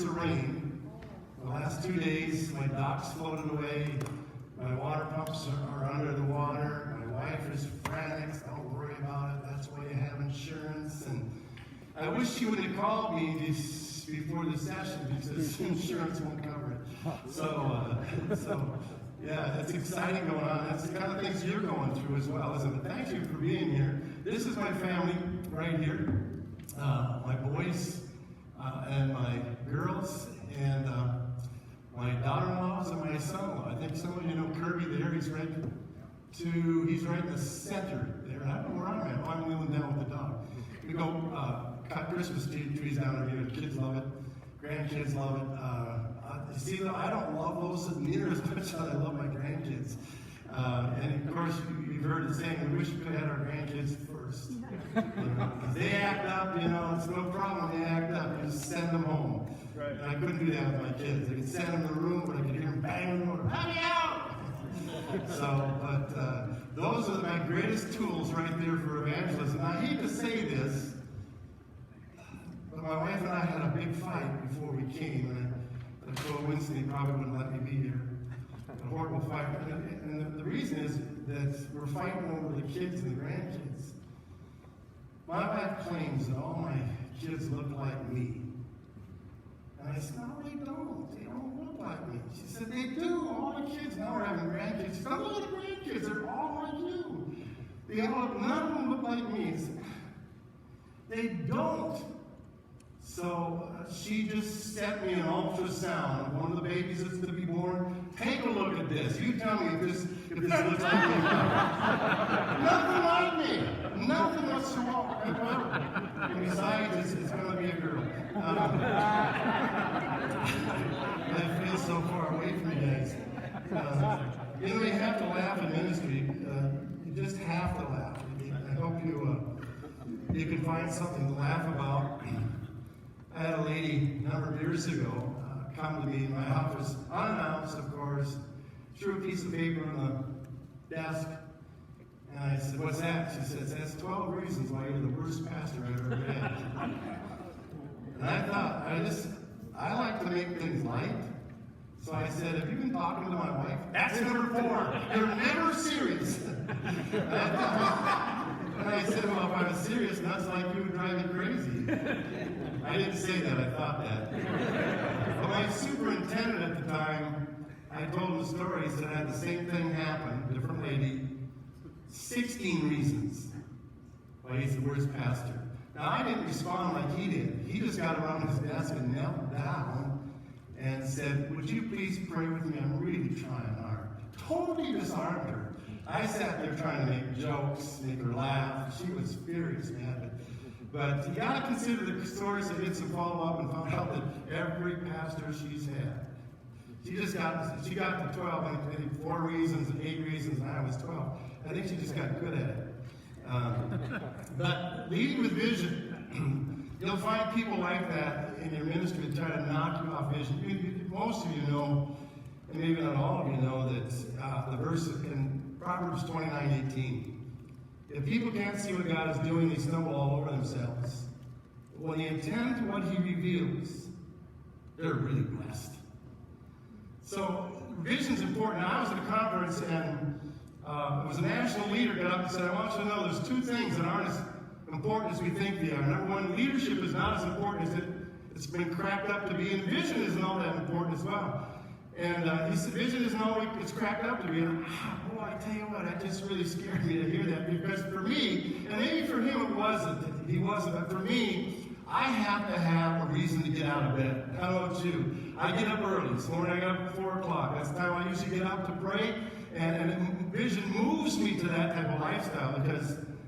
inches of rain. The last 2 days, my dock's floated away. My water pumps are under the water. My wife is frantic. Don't worry about it. That's why you have insurance. And I wish she would have called me before the session because insurance won't cover it. So yeah, it's exciting going on. That's the kind of things you're going through as well, isn't it? Thank you for being here. This is my family right here. My boys and my girls and my daughter-in-laws and my son-in-law. I think some of you know Kirby there. He's right in the center there. I don't know where I'm at. I'm kneeling down with the dog. We go cut Christmas trees down here. The kids love it. Grandkids love it. See, though, I don't love those near as much as I love my grandkids. And of course, you've heard the saying, we wish we could have had our grandkids first. Because they act up, it's no problem. They act up. You just send them home. Right. And I couldn't do that with my kids. I could send them to the room, but I could hear them banging the door. Let me out! But those are my greatest tools right there for evangelism. And I hate to say this, but my wife and I had a big fight before we came. And I told Winston he probably wouldn't let me be here. A horrible fight. And the reason is that we're fighting over the kids and the grandkids. My wife claims that all my kids look like me. And I said, no, they don't. They don't look like me. She said, they do. All the kids now are having grandkids. She said, look at the grandkids. They're all like you. None of them look like me. Said, they don't. So she just sent me an ultrasound of one of the babies that's to be born. Take a look at this. You tell me if this looks like me. Nothing like me. Nothing whatsoever. And besides, it's going to be a girl. I feel so far away from you guys. You have to laugh in ministry. You just have to laugh. I hope you can find something to laugh about. I had a lady a number of years ago come to me in my office, unannounced, of course, threw a piece of paper on the desk, and I said, what's that? She says, that's 12 reasons why you're the worst pastor I've ever had. And I thought, I like to make things light. So I said, have you been talking to my wife? That's number 4. You're never serious. And I said, well, if I was serious, nuts like you would drive me crazy. I didn't say that, I thought that. But my superintendent at the time, I told him the story, he said I had the same thing happen, different lady, 16 reasons why he's the worst pastor. Now, I didn't respond like he did. He just got around his desk and knelt down and said, would you please pray with me? I'm really trying hard. Totally disarmed her. I sat there trying to make jokes, make her laugh. She was furious, man. But you got to consider the stories. I did some follow-up and found out that every pastor she's had, she got to 12, I think 4 reasons and 8 reasons, and I was 12. I think she just got good at it. But leading with vision, you'll find people like that in your ministry that try to knock you off vision. Most of you know, and maybe not all of you know, that the verse in Proverbs 29:18. If people can't see what God is doing, they stumble all over themselves. But when they attend to what He reveals, they're really blessed. So vision's important. I was at a conference, and it was a national leader got up and said, I want you to know there's 2 things that aren't as important as we think they are. Number 1, leadership is not as important as it's been cracked up to be, and vision isn't all that important as well. And he said, vision isn't all it's cracked up to be. And boy, I tell you what, that just really scared me to hear that. Because for me, and maybe for him it wasn't, he wasn't, but for me, I have to have a reason to get out of bed. How about you? I get up early. This morning I got up at 4 o'clock. That's the time I usually get up to pray. And vision moves me to that type of lifestyle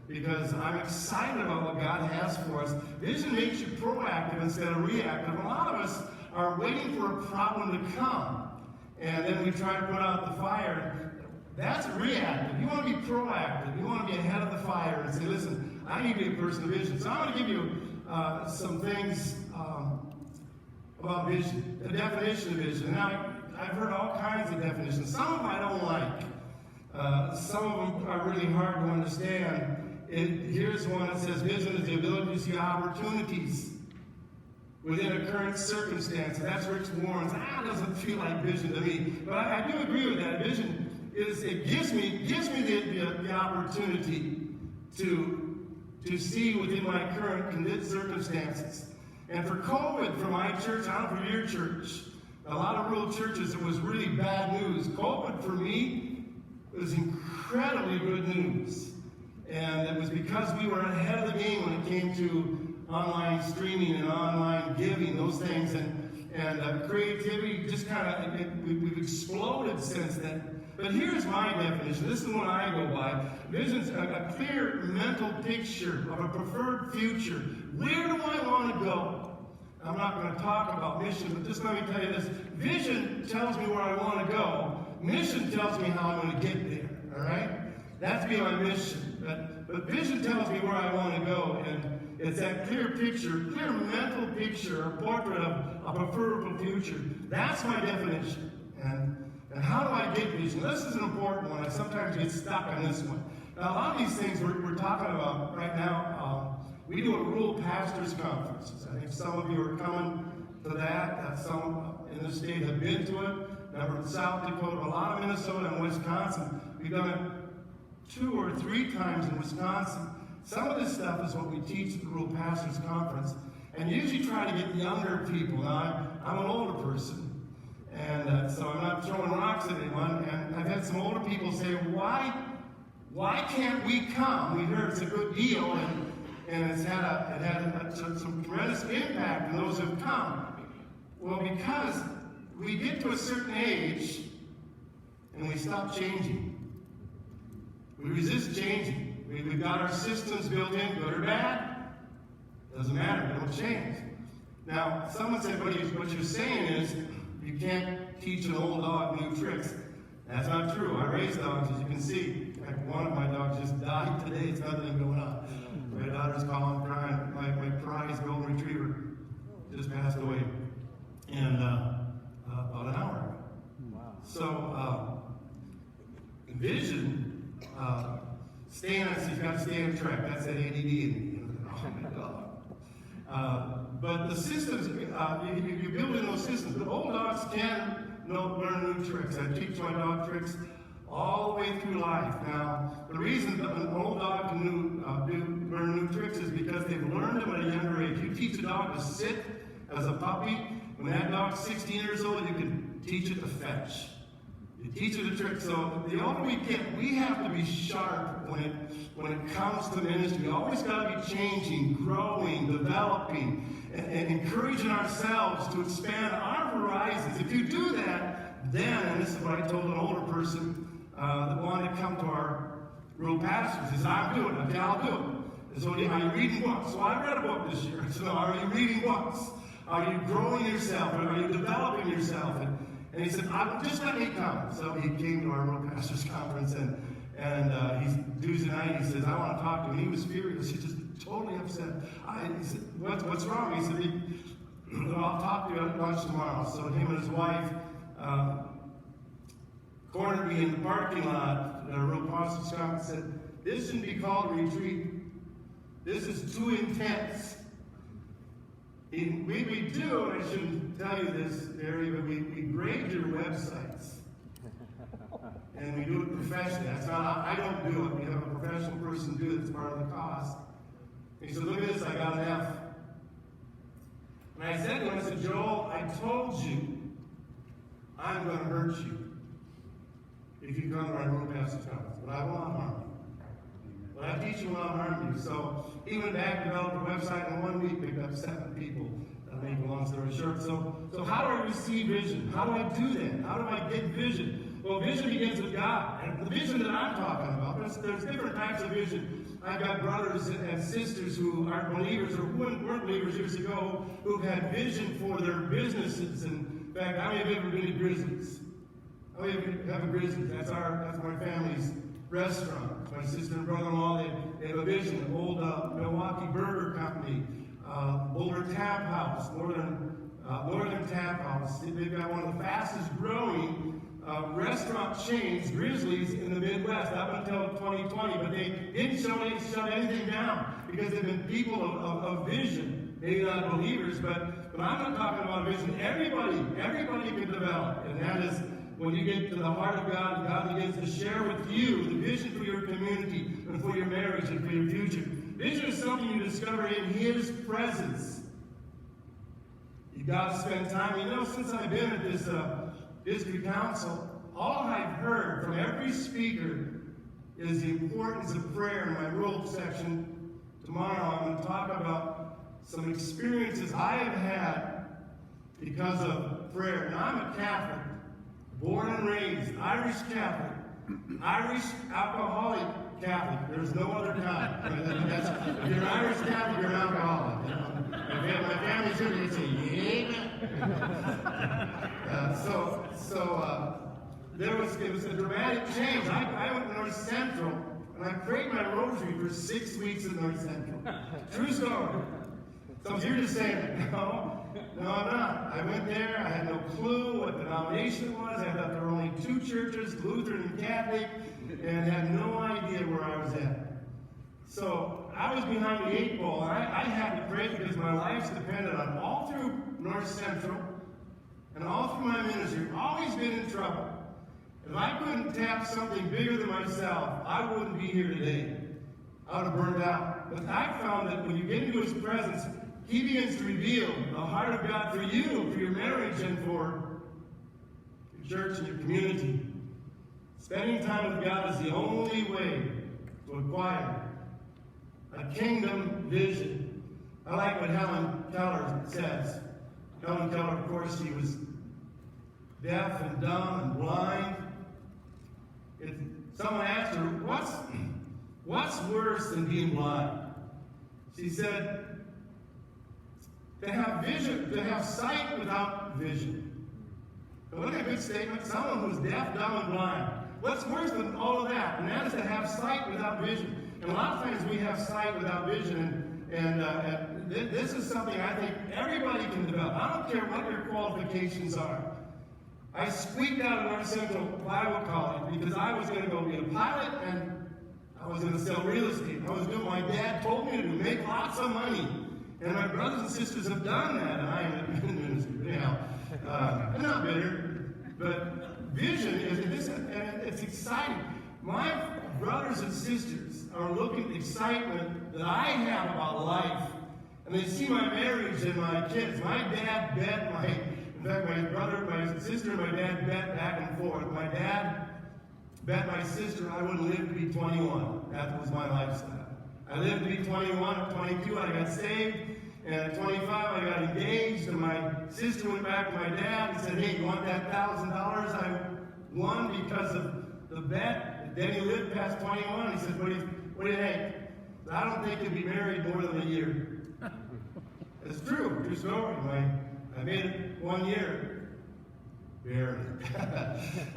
because I'm excited about what God has for us. Vision makes you proactive instead of reactive. A lot of us are waiting for a problem to come. And then we try to put out the fire. That's reactive. You want to be proactive. You want to be ahead of the fire and say, listen, I need to be a person of vision. So I'm going to give you some things about vision, the definition of vision. Now, I've heard all kinds of definitions. Some of them I don't like. Some of them are really hard to understand. Here's one that says vision is the ability to see opportunities within a current circumstance. That's Rich Warren's. Doesn't feel like vision to me. But I do agree with that. Vision gives me the opportunity to see within my current circumstances. And for COVID, for my church, I don't know for your church, a lot of rural churches, it was really bad news. COVID for me was incredibly good news. And it was because we were ahead of the game when it came to online streaming and online giving, those things. And creativity just kind of, we've exploded since then. But here's my definition. This is what I go by. Vision's a clear mental picture of a preferred future. Where do I want to go? I'm not going to talk about mission, but just let me tell you this. Vision tells me where I want to go. Mission tells me how I'm going to get there. All right? That's be my mission. But vision tells me where I want to go. And it's that clear picture, clear mental picture, a portrait of a preferable future. That's my definition. And how do I get vision? This is an important one. I sometimes get stuck on this one. Now, a lot of these things we're talking about right now, we do a rural pastors conference. I think some of you are coming to that. Some in the state have been to it. Number in South Dakota, a lot of Minnesota and Wisconsin. We've done it 2 or 3 times in Wisconsin. Some of this stuff is what we teach at the rural pastors conference. And usually try to get younger people. Now, I'm an older person. And so I'm not throwing rocks at anyone. And I've had some older people say, why can't we come? We heard it's a good deal, and it had some tremendous impact on those who've come. Well, because we get to a certain age, and we stop changing. We resist changing. We've got our systems built in, good or bad. Doesn't matter, they don't change. Now, someone said, what you're saying is, you can't teach an old dog new tricks. That's not true. I raise dogs, as you can see. In fact, one of my dogs just died today. It's nothing going on. My daughter's calling, crying. My prize golden retriever just passed away in about an hour ago. Wow. So, vision, you've got to stay on track. That's that ADD in me. Oh my God. But the systems, you build in those systems. But old dogs can learn new tricks. I teach my dog tricks all the way through life. Now, the reason that an old dog can learn new tricks is because they've learned them at a younger age. You teach a dog to sit as a puppy. When that dog's 16 years old, you can teach it to fetch. You teach it a trick. So the older we get, we have to be sharp when it comes to ministry. We always got to be changing, growing, developing, and encouraging ourselves to expand our horizons. If you do that, then, and this is what I told an older person that wanted to come to our rural pastors, he said, I'm doing it. Okay, I'll do it. And so, are you reading books? So I read a book this year. So are you reading books? Are you growing yourself? Are you developing yourself? And he said, just let me come. So he came to our rural pastors conference, and he's Tuesday night. He says, I want to talk to him. He was furious. He just totally upset. He said, what's wrong? He said, I'll talk to you at lunch tomorrow. So him and his wife cornered me in the parking lot at our rural pastors conference and said, this shouldn't be called a retreat. This is too intense. We do, and I shouldn't tell you this, Barry, but we grade your websites. And we do it professionally. I don't do it. We have a professional person do it. It's part of the cost. He said, look at this, I got an F. And I said to him, I said, Joel, I told you I'm going to hurt you if you come to our rural pastors conference. But I will not harm you. But I teach you will not harm you. So he went back, developed a website, and in 1 week picked up 7 people. Make a long story short. So how do I receive vision? How do I do that? How do I get vision? Well, vision begins with God. And the vision that I'm talking about, there's different types of vision. I've got brothers and sisters who aren't believers or who weren't believers years ago who've had vision for their businesses. And in fact, how many of you have ever been to Grizzlies? How many of you have a Grizzlies? That's my family's restaurant. My sister and brother-in-law, they have a vision. An old Milwaukee Burger Company. Boulder Tap House, Northern Tap House. They've got one of the fastest growing restaurant chains, Grizzlies, in the Midwest up until 2020. But they didn't shut anything down because they've been people of vision. Maybe not believers, but But I'm not talking about vision. Everybody can develop. And that is when you get to the heart of God, and God begins to share with you the vision for your community and for your marriage and for your future. Vision is something you discover in His presence. You've got to spend time. You know, since I've been at this district council, all I've heard from every speaker is the importance of prayer. In my rural section tomorrow, I'm going to talk about some experiences I have had because of prayer. Now, I'm a Catholic, born and raised, Irish Catholic, Irish alcoholic Catholic. There's no other kind. If you're an Irish Catholic, you're an alcoholic. You know? If my family's here, they say, it was a dramatic change. I went to North Central, and I prayed my rosary for 6 weeks in North Central. True story. So you're just saying, no, I'm not. I went there, I had no clue what denomination was. I thought there were only 2 churches, Lutheran and Catholic, and had no idea where I was at. So I was behind the 8 ball, and I had to pray because my life's depended on all through North Central and all through my ministry. I've always been in trouble. If I couldn't tap something bigger than myself, I wouldn't be here today. I would have burned out. But I found that when you get into His presence, He begins to reveal the heart of God for you, for your marriage, and for your church and your community. Spending time with God is the only way to acquire a kingdom vision. I like what Helen Keller says. Helen Keller, of course, she was deaf and dumb and blind. Someone asked her, what's worse than being blind? She said, to have vision, to have sight without vision. What a good statement. Someone who's deaf, dumb, and blind. What's worse than all of that? And that is to have sight without vision. And a lot of times we have sight without vision, and this is something I think everybody can develop. I don't care what your qualifications are. I squeaked out of North Central Bible College because I was going to go be a pilot, and I was going to sell real estate. I was doing what my dad told me to do, make lots of money. And my brothers and sisters have done that, and I am in ministry. But anyhow, I'm not bitter, but vision is this, and it's exciting. My brothers and sisters are looking at the excitement that I have about life, and they see my marriage and my kids. My dad bet in fact, my brother, my sister, and my dad bet back and forth. My dad bet my sister I wouldn't live to be 21. That was my lifestyle. I lived to be 21. At 22, I got saved. And at 25, I got engaged. And my sister went back to my dad and said, hey, you want that $1,000 I won because of the bet? Denny lived past 21. He said, what do you think? I don't think you'll be married more than a year. It's true. True story. I made it 1 year. Barely.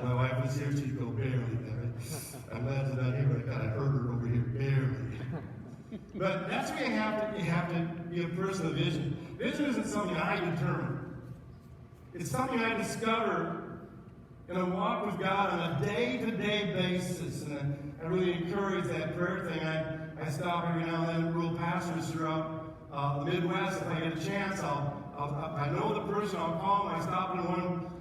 My wife was here, she'd go barely. I'm glad she's not here, but I kind of heard her over here, barely. But that's where you have to be a person of vision. Vision isn't something I determine. It's something I discover in a walk with God on a day-to-day basis. And I really encourage that prayer thing. I stop every now and then at rural pastors throughout the Midwest. If I get a chance, I know the person, I'll call him. I stop in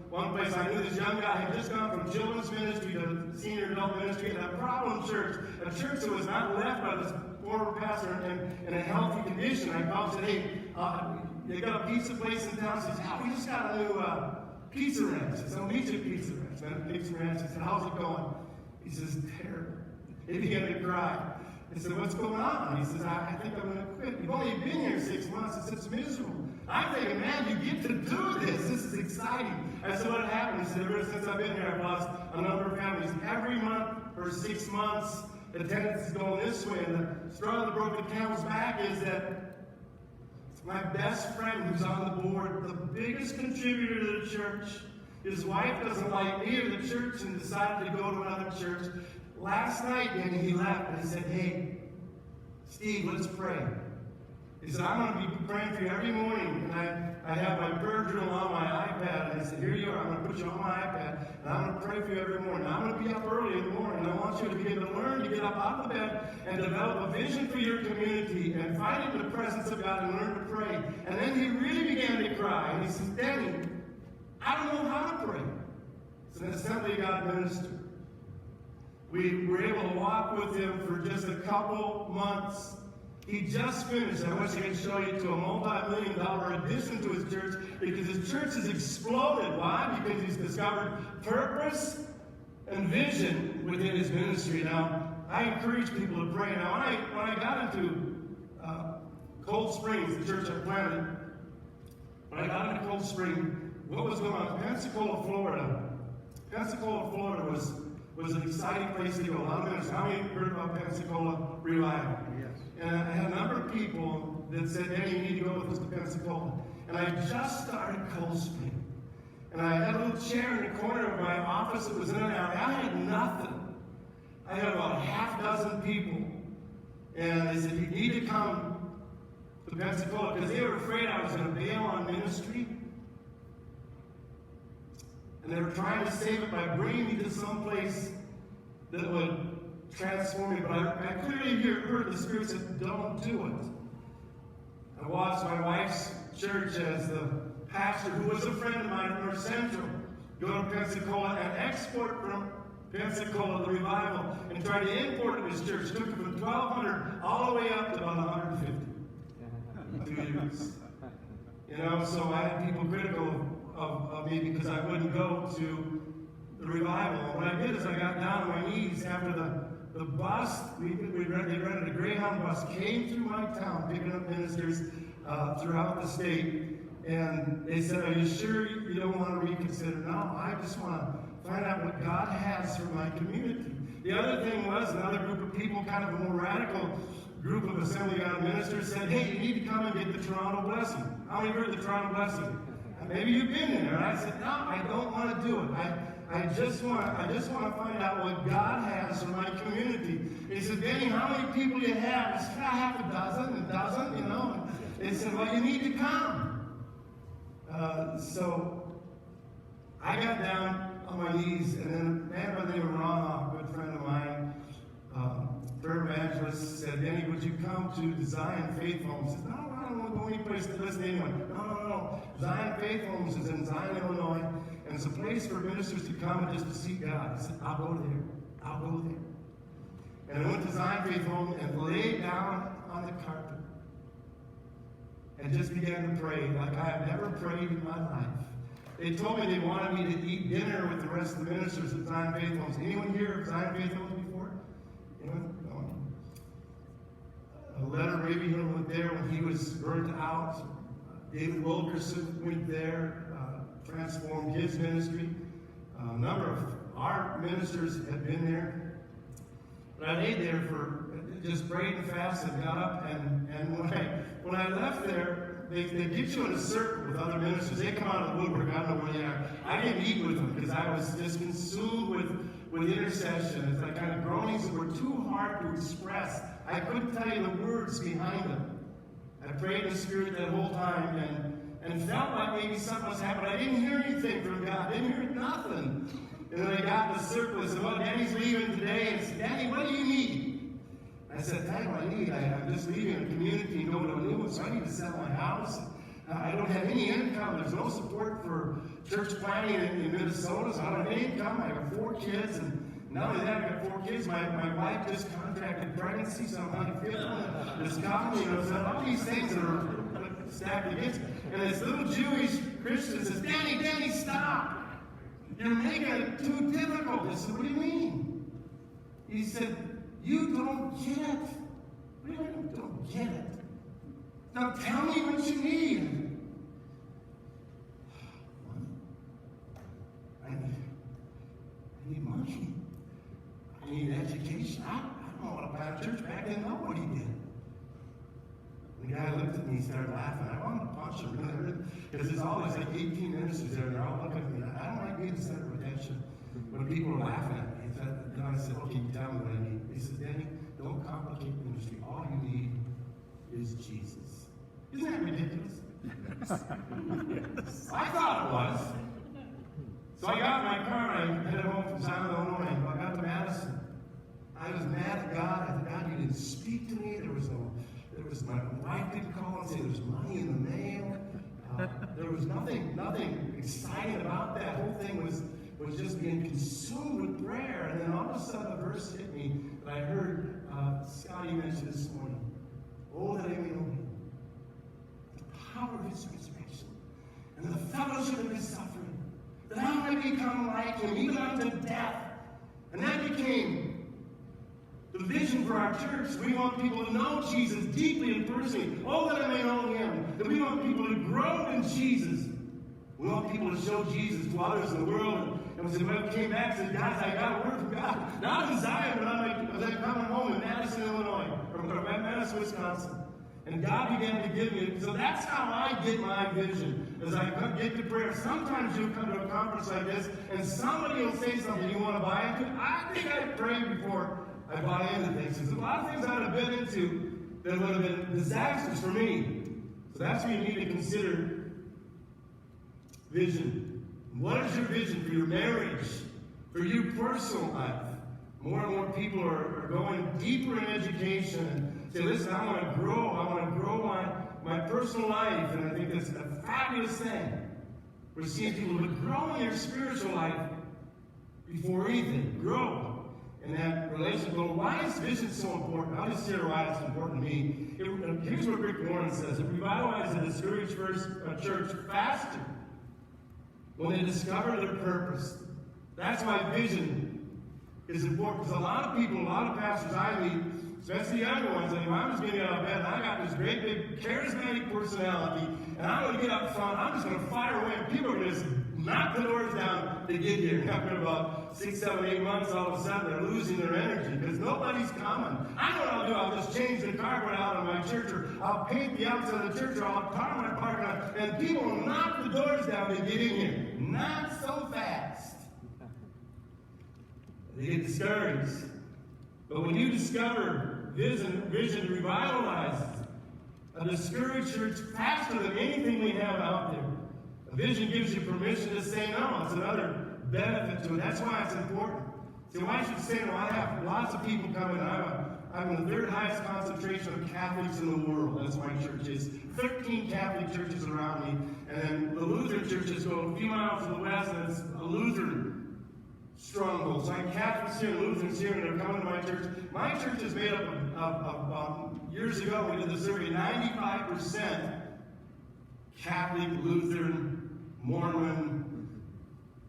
one place. I knew this young guy had just gone from children's ministry to senior adult ministry in a problem church, a church that was not left by this former pastor in a healthy condition. I called and said, hey, they got a pizza place in town. He says, yeah, we just got a new pizza ranch. I said, I'll meet you at Pizza Ranch. I went to Pizza Ranch. I said, how's it going? He says, terrible. He began to cry. I said, what's going on? He says, I think I'm going to quit. You've only been here 6 months. I said, it's miserable. I'm thinking, man, you get to do this. This is exciting. I said, what happened? He said, ever since I've been here, I've lost a number of families. Every month for 6 months, the attendance is going this way. And the straw that broke the camel's back is that my best friend who's on the board, the biggest contributor to the church, his wife doesn't like me or the church and decided to go to another church. Last night, and he left, and he said, hey, Steve, let's pray. He said, I'm going to be praying for you every morning. And I have my prayer journal on my iPad, and I said, here you are. I'm going to put you on my iPad, and I'm going to pray for you every morning. I'm going to be up early in the morning, and I want you to begin to learn to get up out of the bed and develop a vision for your community and find into the presence of God and learn to pray. And then he really began to cry, and he says, Denny, I don't know how to pray. It's an Assembly of God minister. We were able to walk with him for just a couple months. He just finished, I wish I could show you, to a multi-million-dollar addition to his church, because his church has exploded. Why? Because he's discovered purpose and vision within his ministry. Now, I encourage people to pray. Now, when I got into Cold Springs, the church I planted, when I got into Cold Spring, what was going on? Pensacola, Florida. Pensacola, Florida was an exciting place to go. A lot of ministers. How many heard about Pensacola Revival? Yes. And I had a number of people that said, Denny, you need to go with us to Pensacola. And I just started Cold Spring. And I had a little chair in the corner of my office that was in an alley. I had nothing. I had about half a dozen people. And they said, you need to come to Pensacola, because they were afraid I was going to bail on ministry. And they were trying to save it by bringing me to some place that would transform me. But I clearly heard the Spirit said, don't do it. I watched my wife's church as the pastor, who was a friend of mine at North Central, go to Pensacola and export from Pensacola the revival and try to import it to his church. Took it from 1,200 all the way up to about 150 in 2 years. You know, so I had people critical of me because I wouldn't go to the revival. What I did is I got down on my knees after the bus. They rented a Greyhound bus, came through my town, picking up ministers throughout the state. And they said, are you sure you don't want to reconsider? No, I just want to find out what God has for my community. The other thing was, another group of people, kind of a more radical group of Assembly of God ministers, said, hey, you need to come and get the Toronto blessing. How many heard the Toronto blessing? Maybe you've been there. And I said, no, I don't want to do it. I just want to find out what God has for my community. He said, Denny, how many people do you have? I said, half a dozen, you know. And they said, well, you need to come. So I got down on my knees, and then a man by the name of Ron, a good friend of mine, prayer evangelist, said, Denny, would you come to Zion Faith Home? He said, no, I don't want to go any place to listen to anyone. No. Zion Faith Homes is in Zion, Illinois, and it's a place for ministers to come and just to seek God. I said, I'll go there. And I went to Zion Faith Home and laid down on the carpet and just began to pray like I have never prayed in my life. They told me they wanted me to eat dinner with the rest of the ministers at Zion Faith Homes. Anyone here at Zion Faith Homes before? Anyone? No. Leonard Rabyhill went there when he was burnt out. David Wilkerson went there, transformed his ministry. A number of our ministers had been there. But I laid there for just prayed and fasted, got up, and when I left there, they get you in a circle with other ministers. They come out of the woodwork. I don't know where they are. I didn't eat with them because I was just consumed with intercession. It's like kind of groanings that were too hard to express. I couldn't tell you the words behind them. I prayed in the Spirit that whole time and felt like maybe something was happening. I didn't hear anything from God. I didn't hear nothing. And then I got in the circle and said, well, Danny's leaving today. And I said, Danny, what do you need? I said, Danny, what I need? I'm just leaving a community and going to a new one, so I need to sell my house. I don't have any income. There's no support for church planting in Minnesota, so I don't have any income. I have 4 kids, and not only that, I got 4 kids. My wife just contracted pregnancy, so I'm on the 5th one. This comedy, you know, so all these things that are stacked against me. And this little Jewish Christian says, Danny, stop. You're making it too difficult. I said, what do you mean? He said, you don't get it. What do you mean you don't get it? Now tell me what you need. I need money. I need education. I don't know what a plant church back then. Nobody did. The guy looked at me, he started laughing. I wanted to punch him really, because there's always like 18 ministers there, and they're all looking at me. I don't like being the center of attention when people are laughing at me. And I said, okay, you tell me what I need. He says, Denny, don't complicate ministry. All you need is Jesus. Isn't that ridiculous? Yes. I thought it was. So I wife didn't call and say there's money in the mail. There was nothing exciting about that. Whole thing was just being consumed with prayer. And then all of a sudden a verse hit me that I heard Scotty mention this morning. Oh, that I may know him. The power of his resurrection and the fellowship of his suffering. That I might become like him, even unto death. And that became the vision for our church. We want people to know Jesus deeply and personally. Oh, that I may know him. That we want people to grow in Jesus. We want people to show Jesus to others in the world. And we said, when I came back and said, guys, I got a word from God. Not in Zion, but as I coming home in Madison, Illinois, or Madison, Wisconsin. And God began to give me, so that's how I get my vision. As I get to prayer, sometimes you'll come to a conference like this, and somebody will say something you want to buy into. I think I pray before I buy into things. There's a lot of things I would have been into that would have been disasters for me. So that's where you need to consider vision. What is your vision for your marriage, for your personal life? More and more people are going deeper in education and say, listen, I want to grow. I want to grow my personal life. And I think that's a fabulous thing. We're seeing people who grow in their spiritual life before anything. Grow in that relationship. Well, why is vision so important? I'll just share why it's important to me. Here's what Rick Warren says. It revitalizes a discouraged church faster when they discover their purpose. That's why vision is important. Because a lot of people, a lot of pastors I meet, especially the younger ones, I'm just getting out of bed and I got this great big charismatic personality and I'm going to get up front, I'm just going to fire away and people are going to just knock the doors down to get here. After about 6, 7, 8 months, all of a sudden they're losing their energy because nobody's coming. I know what I'll do. I'll just change the carpet out of my church, or I'll paint the outside of the church, or I'll tar my parking lot, and people will knock the doors down to get in here. Not so fast. They get discouraged. But when you discover vision revitalizes a discouraged church faster than anything we have out there. A vision gives you permission to say no. It's another benefit to it. That's why it's important. See, why I should say no? I have lots of people coming. I'm the third highest concentration of Catholics in the world. That's my church is. 13 Catholic churches around me. And then the Lutheran churches go a few miles to the west, and it's a Lutheran stronghold. So I have Catholics here and Lutherans here, and they're coming to my church. My church is made up of years ago, we did the survey, 95% Catholic, Lutheran, Mormon,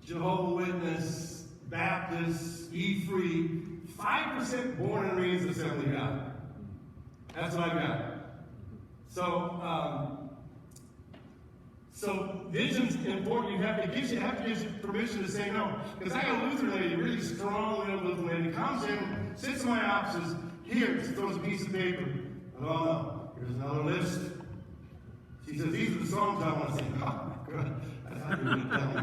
Jehovah's Witness, Baptist, E-Free, 5% born and raised Assembly of God. That's what I got. So vision's important. You have to give you permission to say no. Because I got a Lutheran lady, really strong little Lutheran lady, comes in, sits in my office, here, throws a piece of paper. Oh no, here's another list. She says, these are the songs I want to sing. Oh my God, I thought you were going to tell me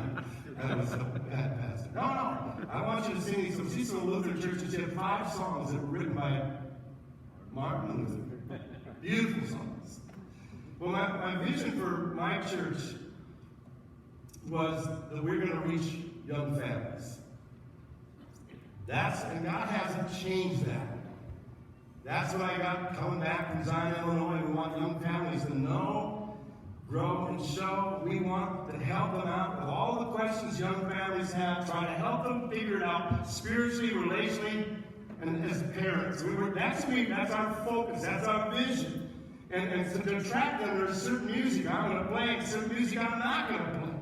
that was so bad, Pastor. No, I want you to sing these songs. She's from a Lutheran church, and she had 5 songs that were written by Martin Luther. Beautiful songs. Well, my vision for my church was that we're going to reach young families. And God hasn't changed that. That's what I got coming back from Zion, Illinois. We want young families to know, grow, and show. We want to help them out with all the questions young families have, try to help them figure it out spiritually, relationally, and as parents. That's our focus. That's our vision. And to attract them, there's certain music I'm going to play and certain music I'm not going to play.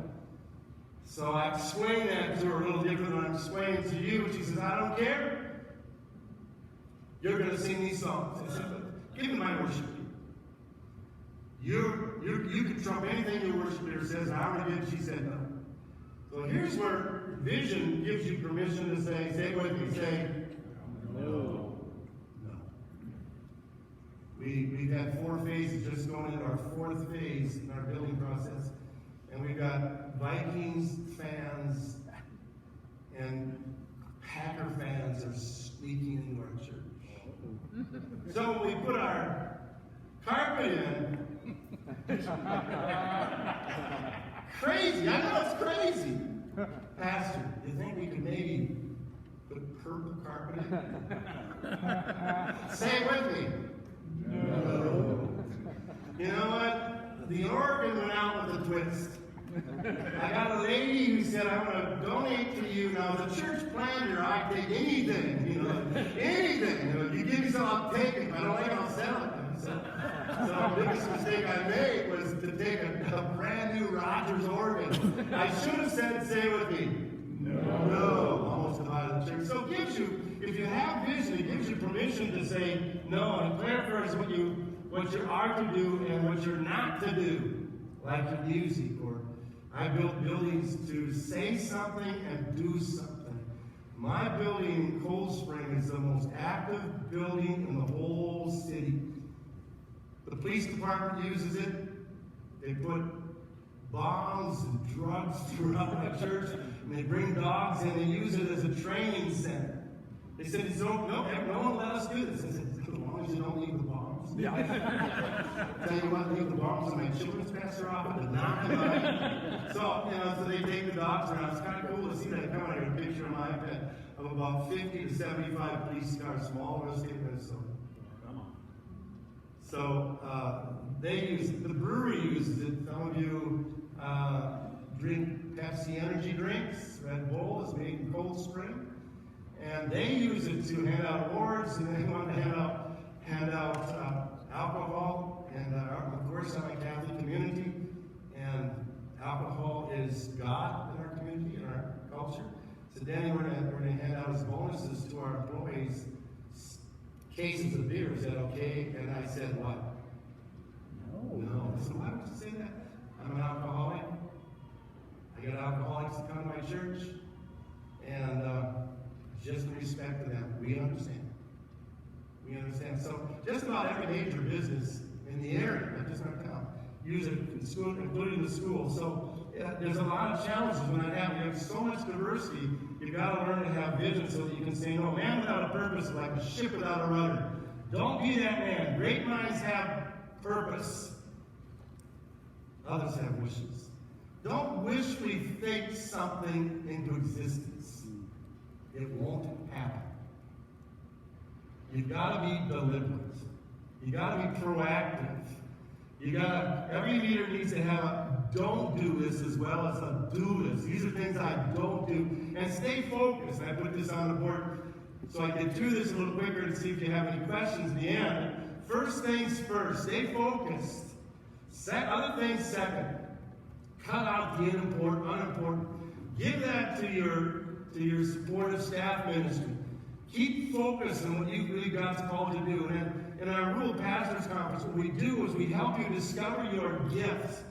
So I explained that to her a little different than I'm explaining to you. She says, I don't care. You're going to sing these songs. I said, give me my worship leader. You can trump anything your worship leader says. I already did. She said no. So here's where vision gives you permission to say it with me, say, no. We've had 4 phases, just going into our 4th phase in our building process. And we've got Vikings fans and Packer fans are sneaking into our church. So when we put our carpet in, crazy, I know it's crazy. Pastor, you think we could maybe put purple carpet in? Say it with me. No. You know what? The organ went out with a twist. I got a lady who said, I'm going to donate to you. Now, the church planter, I take anything, anything. You give me something, I'll take it. If I don't like it, I'll sell it. So the biggest mistake I made was to take a brand new Rogers organ. I should have said, say it with me. No. Almost divided the church. So it gives you, if you have vision, it gives you permission to say no. And declare first what you are to do and what you're not to do. Like your music, or I built buildings to say something and do something. My building in Cold Spring is the most active building in the whole city. The police department uses it. They put bombs and drugs throughout my church, and they bring dogs in. They use it as a training center. They said, no one let us do this. I said, as long as you don't leave the bombs. Yeah. Tell you what, leave the bombs in my children's pastor office, but not in mine. So they take the dogs around. It's kind of cool to see that. Come on, I got a picture on my iPad of about 50 to 75 police cars from all over the state of Minnesota. So they use it. The brewery uses it. Some of you drink Pepsi energy drinks. Red Bull is made in Cold Spring. And they use it to hand out awards, and they want to hand out alcohol. And of course, I'm a Catholic community, and alcohol is God in our community, in our culture. So Danny, we're going to hand out as bonuses to our employees cases of beer. Is that okay? And I said, what? No. So why would you say that? I'm an alcoholic. I got alcoholics that come to my church, and just in respect to them, we understand. We understand. So just about every major business in the area, not just our town, use it in school, including the school. So there's a lot of challenges when that happens. You have so much diversity. You've got to learn to have vision so that you can say, no, man without a purpose is like a ship without a rudder. Don't be that man. Great minds have purpose. Others have wishes. Don't wishfully think something into existence. It won't happen. You've got to be deliberate. You've got to be proactive. Every leader needs to have a don't do this as well as a do this. These are things I don't do. And stay focused. I put this on the board so I get through this a little quicker and see if you have any questions at the end. First things first. Stay focused. Other things second. Cut out the unimportant. Give that to your supportive staff ministry. Keep focused on what you really God's called you to do. And in our Rural Pastors Conference, what we do is we help you discover your gift,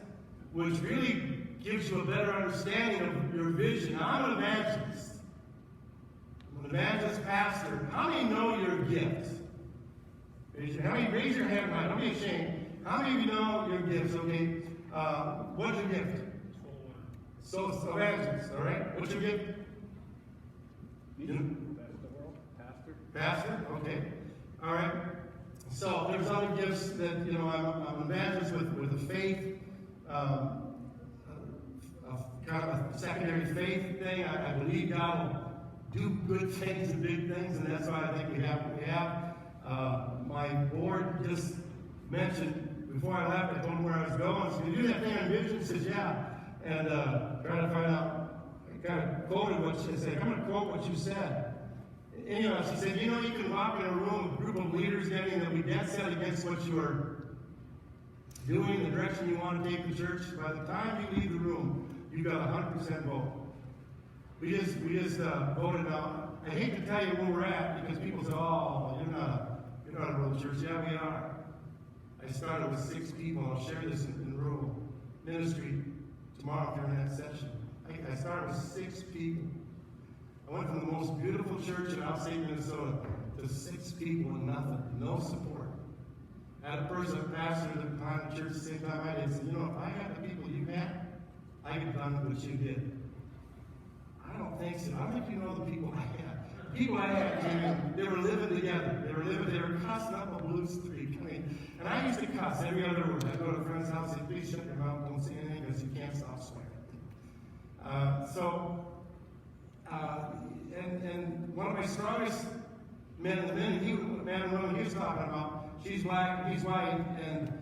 which really gives you a better understanding of your vision. Now, I'm an evangelist. I'm an evangelist pastor. How many know your gift? Raise your hand high. Don't be ashamed. How many of you know your gifts? Okay. What's your gift? So evangelist, all right? What's your gift? Pastor? Okay. All right. So there's other gifts that, I'm an evangelist with a faith, kind of a secondary faith thing. I believe God will do good things and big things, and that's why I think we have what we have. My board just mentioned, before I left, I told them where I was going. So you do that thing on vision? He says, yeah. And trying to find out, I kind of quoted what she said. I'm going to quote what you said. Anyway, she said, you can walk in a room with a group of leaders, Denny, and they'll be dead set against what you are doing, the direction you want to take the church. By the time you leave the room, you got 100% vote. We just voted out. I hate to tell you where we're at because people say, oh, you're not a rural church. Yeah, we are. I started with 6 people. I'll share this in rural ministry tomorrow during that session. I started with 6 people. I went from the most beautiful church in outstate Minnesota to 6 people and nothing, no support. I had a pastor behind the church at the same time I did. Said, if I had the people you had, I could have done what you did. I don't think so. I don't think you know the people I had. People I had, they were living together. They were cussing up a blue streak. And I used to cuss every other word. I'd go to a friend's house and say, please shut your mouth, don't say anything because you can't stop swearing. And one of my strongest men and women, he was talking about, she's black, he's white, and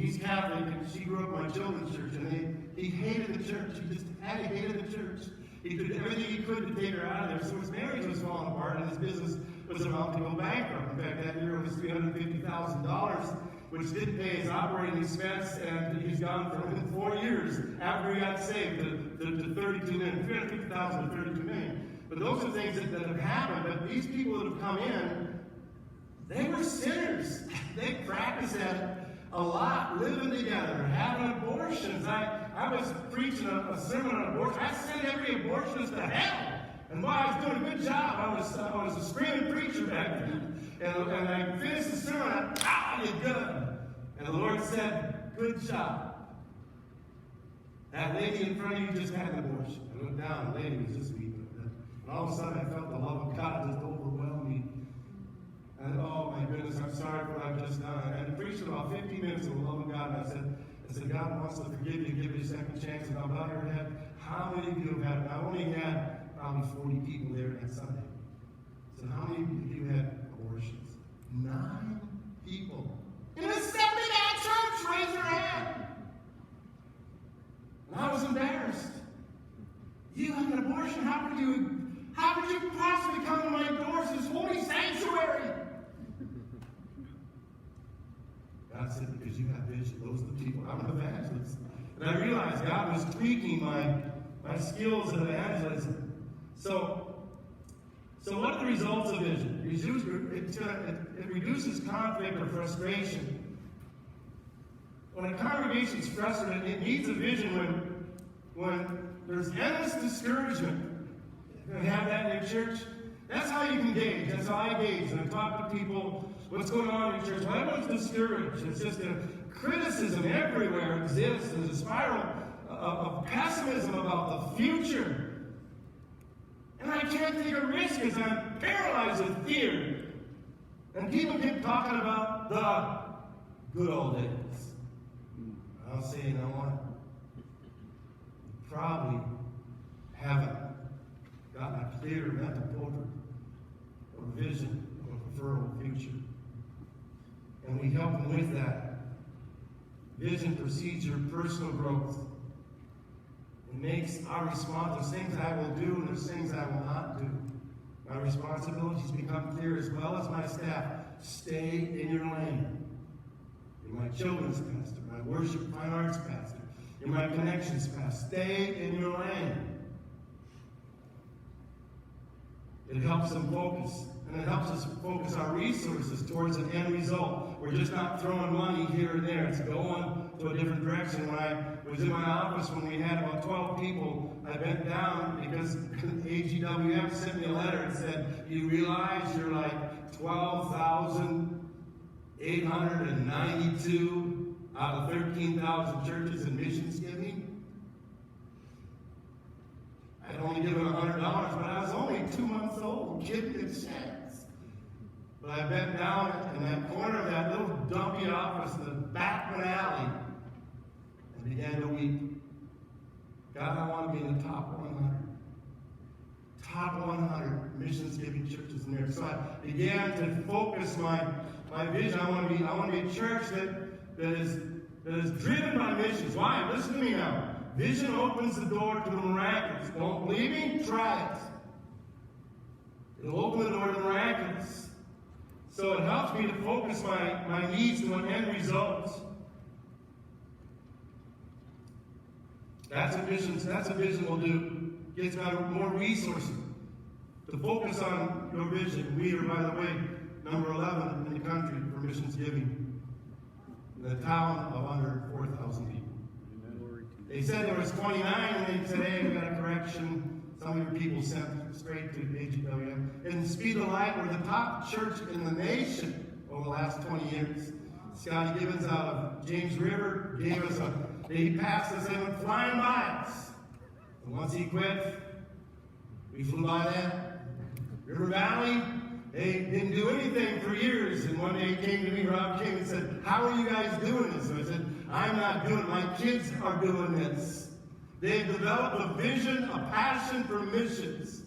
he's Catholic, and she grew up in my children's church, and he hated the church. He just hated the church. He did everything he could to take her out of there. So his marriage was falling apart, and his business was about to go bankrupt. In fact, that year it was $350,000, which didn't pay his operating expense, and he's gone from in 4 years after he got saved to 32 million, 350,000 to 32 million. But those are things that have happened. But these people that have come in, they were sinners. They practiced that a lot, living together, having abortions. I was preaching a sermon on abortion. I sent every abortionist to hell. And while I was doing a good job, I was a screaming preacher back then. And I finished the sermon, you're good. And the Lord said, good job. That lady in front of you just had an abortion. I looked down, the lady was just weeping. And all of a sudden I felt the love of God just overwhelm me. And oh my goodness, I'm sorry for what I've just done. And I preached about 15 minutes of the love of God, and I said, God wants to forgive you and give you a second chance. And I'll bow your head. How many of you have had, I only had probably 40 people there that Sunday. I said, how many of you had abortions? 9 people. In a 70-man church, raise your hand. And I was embarrassed. You have an abortion? How could you possibly come to my doors, this holy sanctuary? God said, because you have vision. Those are the people. I'm an evangelist. And I realized God was tweaking my skills of evangelism. So what are the results of vision? It reduces conflict or frustration. When a congregation is frustrated, it needs a vision when there's endless discouragement. You have that in your church? That's how you can gauge. That's how I gauge. And I talk to people, what's going on in your church? Well, everyone's discouraged. It's just a criticism everywhere exists. There's a spiral of pessimism about the future. And I can't take a risk because I'm paralyzed with fear. And people keep talking about the good old days. I'll say, you know what? You probably haven't gotten a clear mental portrait or vision of a preferable future. And we help them with that. Vision precedes your personal growth. It makes our response, there's things I will do and there's things I will not do. My responsibilities become clear as well as my staff. Stay in your lane. You're my children's pastor, my worship fine arts pastor. You're my connections pastor. Stay in your lane. It helps them focus. And it helps us focus our resources towards an end result. We're just not throwing money here and there. It's going to a different direction. When I was in my office, when we had about 12 people, I bent down because AGWM sent me a letter and said, you realize you're like 12,892 out of 13,000 churches in missions giving? I'd only given $100, but I was only 2 months old, getting a chance. But I bent down in that corner of that little dumpy office in the back of an alley and began to weep. God, I want to be in the top 100. Top 100 missions giving churches in there. So I began to focus my vision. I want to be a church that is driven by missions. Why? Listen to me now. Vision opens the door to the miraculous. Don't believe me? Try it. It'll open the door to the miraculous. So it helps me to focus my needs to an end result. That's what vision will do. Gives more resources to focus on your vision. We are, by the way, number 11 in the country for missions giving. In a town of under 4,000 people. They said there was 29, and they said, hey, we got a correction. Some of your people sent straight to AGWM. And Speed of Light, we're the top church in the nation over the last 20 years. Scotty Gibbons out of James River gave us he passed us, they went flying by us. And once he quit, we flew by that. River Valley, they didn't do anything for years. And one day he came to me, Rob King, and said, how are you guys doing this? And I said, I'm not doing it. My kids are doing this. They've developed a vision, a passion for missions.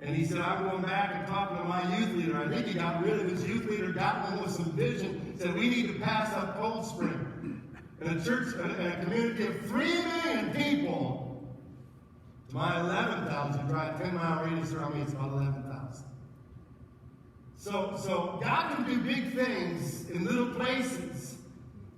And he said, I'm going back and talking to my youth leader. I think he got rid of his youth leader, got him with some vision, said, we need to pass up Cold Spring. and a church, and a community of 3 million people, to my 11,000, drive 10-mile radius around me, it's about 11,000. So God can do big things in little places,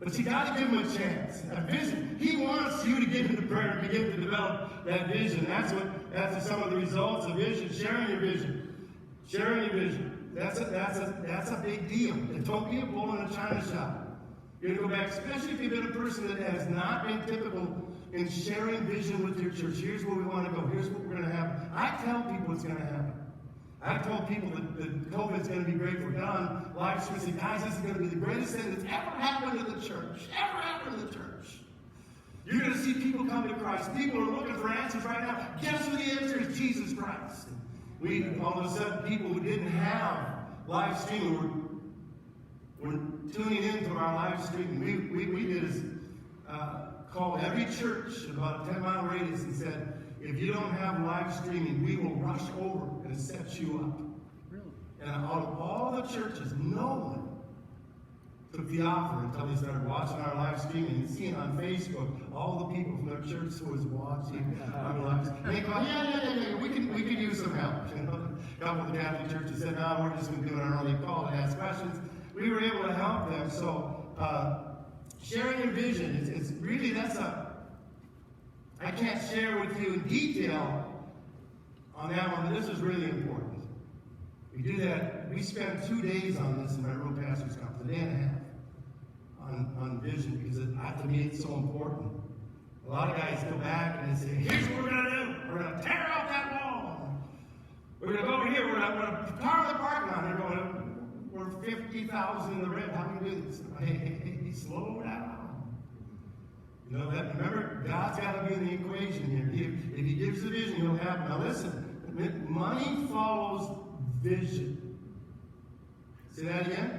but you got to give him a chance, a vision. He wants you to get into prayer and begin to develop that vision. That's some of the results of vision. Sharing your vision. Sharing your vision. That's a big deal. And don't be a bull in a china shop. You're going to go back, especially if you've been a person that has not been typical in sharing vision with your church. Here's where we want to go. Here's what we're going to happen. I tell people what's going to happen. I told people that COVID's going to be great. We're done. Live stream. Say, guys, this is going to be the greatest thing that's ever happened to the church. Ever happened to the church. You're going to see people come to Christ. People are looking for answers right now. Guess who the answer is? Jesus Christ. All of a sudden, people who didn't have live streaming were tuning into our live streaming. We did is call every church about a 10-mile radius and said, if you don't have live streaming, we will rush over and set you up. Really? And out of all the churches, no one took the offer until they started watching our live streaming and seeing on Facebook all the people from their church who was watching our live streaming. And they go, yeah, we could use some help. You know, a couple of the Catholic churches said, no, we're just going to do an early call and ask questions. We were able to help them. So sharing your vision, it's really, I can't share with you in detail on that one, but this is really important. We do that. We spend 2 days on this in my rural pastors' conference, a day and a half on vision, because to me it's so important. A lot of guys go back and they say, here's what we're going to do. We're going to tear out that wall. We're going to go over here. We're going to power the parking lot. They're going, we're 50,000 in the red. How can we do this? Hey, slow down. You know that? Remember, God's got to be in the equation here. If he gives the vision, he'll have it. Now listen, money follows vision. Say that again?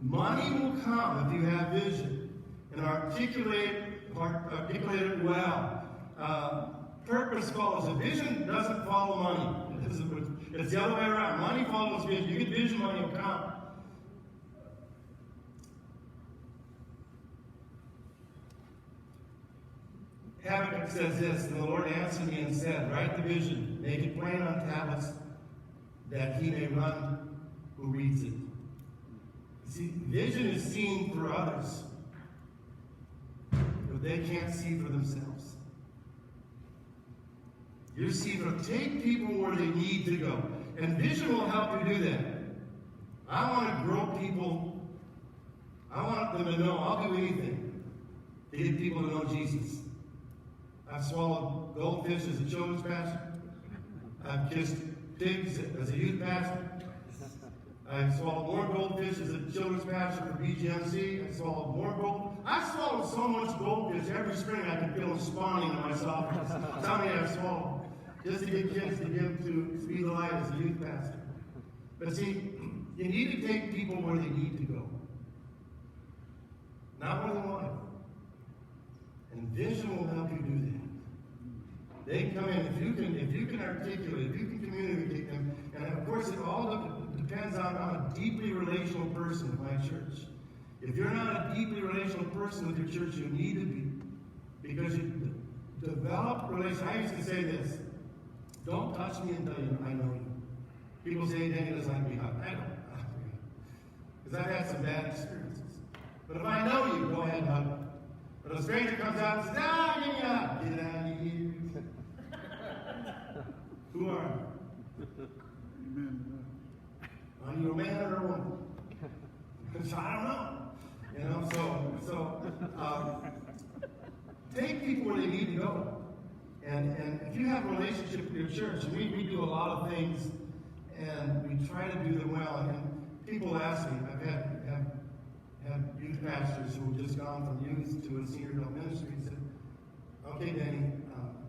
Money will come if you have vision and articulate it well. Purpose follows it. Vision doesn't follow money. It's the other way around. Money follows vision. You get vision, money will come. Habakkuk says this, and the Lord answered me and said, write the vision, make it plain on tablets, that he may run who reads it. See, vision is seen for others, but they can't see for themselves. You see, take people where they need to go, and vision will help you do that. I want to grow people. I want them to know I'll do anything to get people to know Jesus. I've swallowed goldfish as a children's pastor. I've kissed pigs as a youth pastor. I've swallowed more goldfish as a children's pastor for BGMC. I've swallowed more gold. I've swallowed so much goldfish every spring I can feel them spawning in my softness. That's how many I've swallowed. Just to get kids to give to be the light as a youth pastor. But see, you need to take people where they need to go. Not where they want to go. And vision will help you do that. They come in, if you can articulate, if you can communicate them, and of course it all depends on a deeply relational person in my church. If you're not a deeply relational person with your church, you need to be. Because you develop relations. I used to say this, don't touch me until I know you. People say, Danny doesn't like to be hugged. I don't. Because I've had some bad experiences. But if I know you, go ahead and hug me. But a stranger comes out and says, give me a hug. Get out of here. Who are you? Are you a man or a woman? So I don't know. You know, so take people where they need to go. And if you have a relationship with your church, and we do a lot of things, and we try to do them well. And people ask me, I've had youth pastors who have just gone from youth to a senior adult ministry and said, okay, Danny,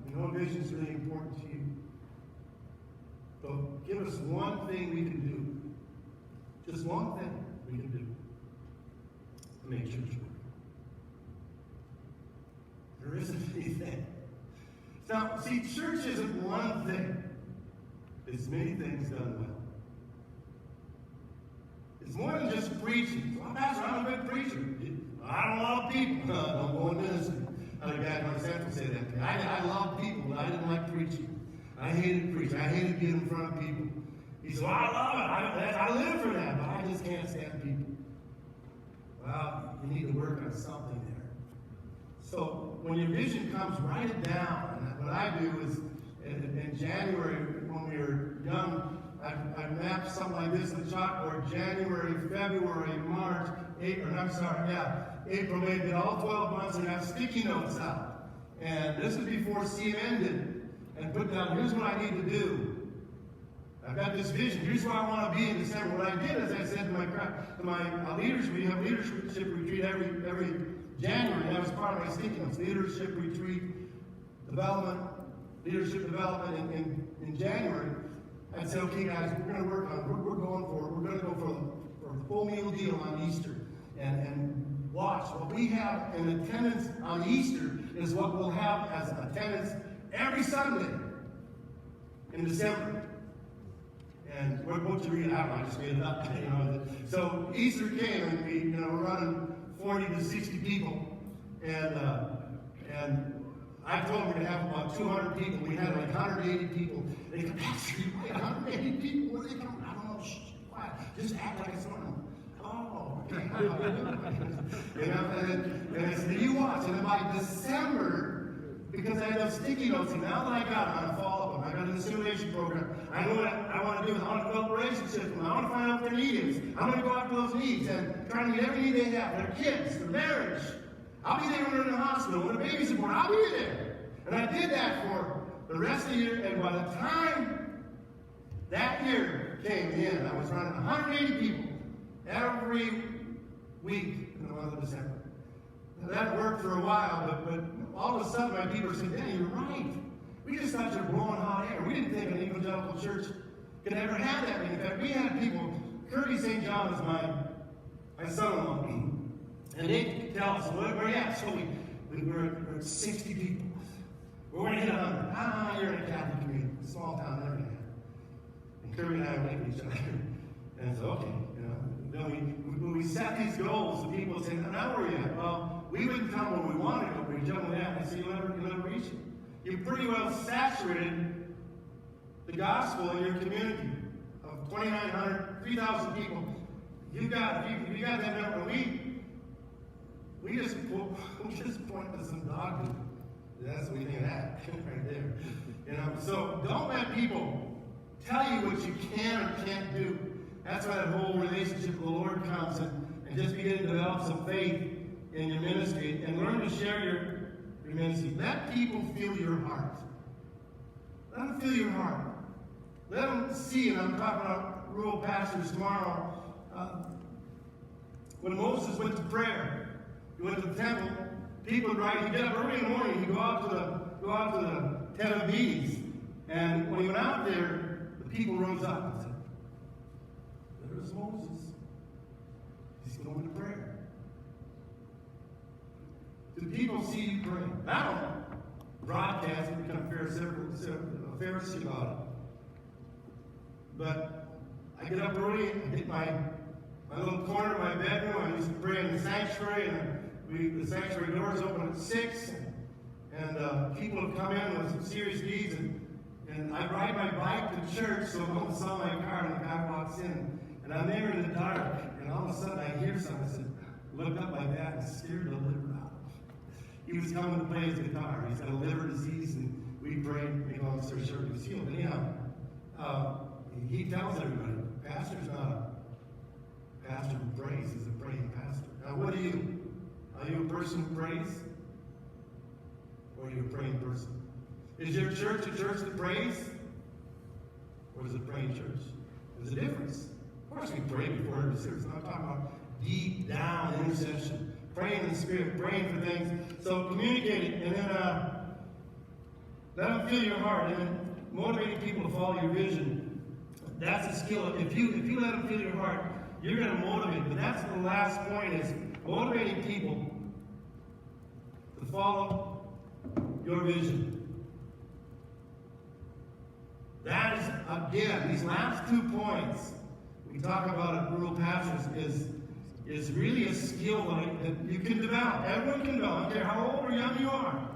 you know vision is really important to you. So give us one thing we can do. Just one thing we can do to make church work. There isn't anything. Now, see, church isn't one thing. It's many things done well. It's more than just preaching. Well, Pastor, I'm a good preacher. I don't love people. Don't go in ministry. I had a guy in North Central say that to me. I love people, but I didn't like preaching. I hated preaching. I hated being in front of people. He said, well, I love it. I live for that, but I just can't stand people. Well, you need to work on something there. So when your vision comes, write it down. And what I do is, in January, when we were young, I mapped something like this on the chalkboard: January, February, March, April, April, May, did all 12 months, and have sticky notes out. And this is before CM ended. And put down, here's what I need to do. I've got this vision. Here's where I want to be in December. What I did, as I said to my leaders, we have leadership retreat every January. That was part of my sticky notes. Leadership retreat, leadership development in January. I'd say, okay, guys, we're going to work on it. We're going to go for a full meal deal on Easter. And watch. What we have in attendance on Easter is what we'll have as attendance every Sunday in December. And what you read, I don't know, I just made it up. So Easter came, and we're running 40 to 60 people. And I told them we're going to have about 200 people. We had like 180 people. They go, Pastor, 180 people? Where are they coming? I don't know. Shh, quiet. Just act like it's normal. Oh, okay. And I said, you watch. And then by December, because I had those sticky notes, and now that I got them, I'm going to follow them. I got an assimilation program. I know what I want to do. I want to develop relationships with them. I want to find out what their need is. I'm going to go after those needs and try to meet every need they have. Their kids, their marriage. I'll be there when they're in the hospital. When the baby's born, I'll be there. And I did that for the rest of the year. And by the time that year came in, I was running 180 people every week in the month of December. Now, that worked for a while, but all of a sudden my people said, Denny, you're right. We just thought you were blowing hot air. We didn't think an evangelical church could ever have that. In fact, we had people, Kirby St. John was my son-in-law, and they could tell us, where are you at? So we're 60 people. We're going to hit 100. You're in a Catholic community, a small town, everything. And Kirby and I were looking at each other. And so, okay, then we set these goals, and people say, now where are you at? Well, we wouldn't come when we wanted to, but we jumped with that, and say, you'll never reach it. You've pretty well saturated the gospel in your community of 2,900, 3,000 people. You got that number. We just point to some dogma. That's what we think of that right there. So don't let people tell you what you can or can't do. That's why that whole relationship with the Lord comes, and just begin to develop some faith in your ministry and learn to share your ministry. Let people feel your heart. Let them feel your heart. Let them see, and I'm talking about rural pastors tomorrow. When Moses went to prayer, he went to the temple. People would he'd get up early in the morning. He'd go out to the tent of meetings, and when he went out there, the people rose up and said, "There's Moses. He's going to prayer." Do people see you praying? I don't broadcast and become a Pharisee about it. But I get up early, I get my little corner of my bedroom. I used to pray in the sanctuary, and the sanctuary doors open at 6, and people have come in with some serious needs, and I ride my bike to church, so no one saw my car, and the guy walks in, and I'm there in the dark, and all of a sudden I hear something. I said, looked up like that and scared the liver out. He was coming to play his guitar. He's got a liver disease, and we prayed, make long story short, he was healed. Anyhow, he tells everybody, pastor's not a pastor who prays, he's a praying pastor. Now, what are you? Are you a person who prays? Or are you a praying person? Is your church a church that prays? Or is it a praying church? There's a difference. Of course we pray before every service. I'm talking about deep down intercession. Praying in the Spirit, praying for things. So communicating, and then let them feel your heart, and then motivating people to follow your vision. That's a skill. If you let them feel your heart, you're going to motivate. But that's the last point, is motivating people to follow your vision. That is, again, these last 2 points we talk about at rural pastors is is really a skill that you can develop. Everyone can develop. I don't care how old or young you are.